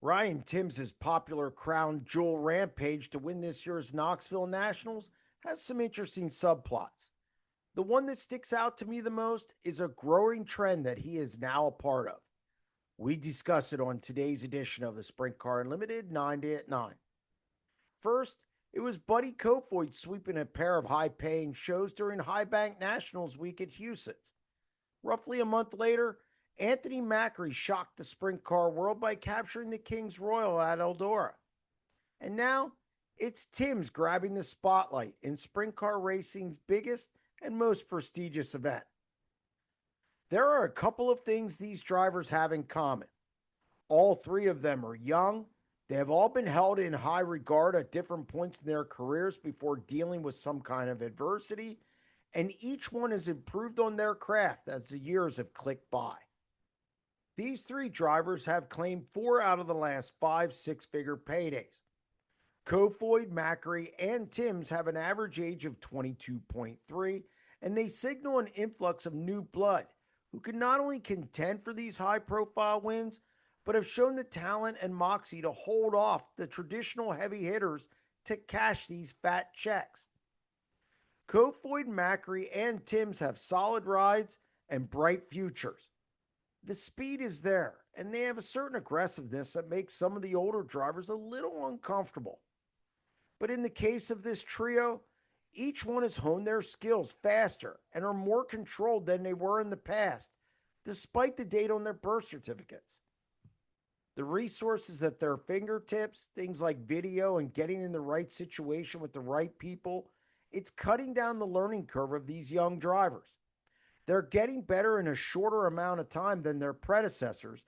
Ryan Timms' popular crown jewel rampage to win this year's Knoxville Nationals has some interesting subplots. The one that sticks out to me the most is a growing trend that he is now a part of. We discuss it on today's edition of the Sprint Car Unlimited 90 at 9. First, it was Buddy Kofoid sweeping a pair of high paying shows during High Bank Nationals week at Houston's. Roughly a month later, Anthony Macri shocked the sprint car world by capturing the Kings Royal at Eldora. And now, it's Tim's grabbing the spotlight in sprint car racing's biggest and most prestigious event. There are a couple of things these drivers have in common. All three of them are young. They have all been held in high regard at different points in their careers before dealing with some kind of adversity, and each one has improved on their craft as the years have clicked by. These three drivers have claimed 4 out of the last 5 six-figure paydays. Kofoid, Macri, and Timms have an average age of 22.3, and they signal an influx of new blood who can not only contend for these high-profile wins, but have shown the talent and moxie to hold off the traditional heavy hitters to cash these fat checks. Kofoid, Macri, and Timms have solid rides and bright futures. The speed is there, and they have a certain aggressiveness that makes some of the older drivers a little uncomfortable. But in the case of this trio, each one has honed their skills faster and are more controlled than they were in the past, despite the date on their birth certificates. The resources at their fingertips, things like video and getting in the right situation with the right people, it's cutting down the learning curve of these young drivers. They're getting better in a shorter amount of time than their predecessors,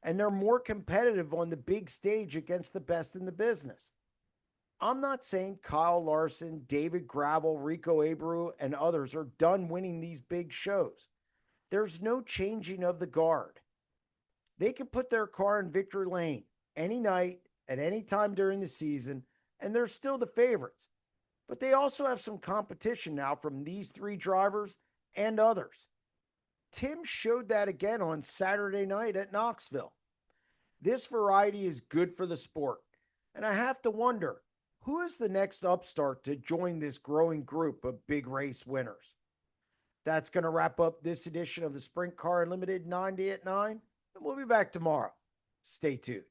and they're more competitive on the big stage against the best in the business. I'm not saying Kyle Larson, David Gravel, Rico Abreu, and others are done winning these big shows. There's no changing of the guard. They can put their car in victory lane any night, at any time during the season, and they're still the favorites. But they also have some competition now from these three drivers and others. Tim showed that again on Saturday night at Knoxville. This variety is good for the sport, and I have to wonder, who is the next upstart to join this growing group of big race winners? That's going to wrap up this edition of the Sprint Car Unlimited 90 at 9, and we'll be back tomorrow. Stay tuned.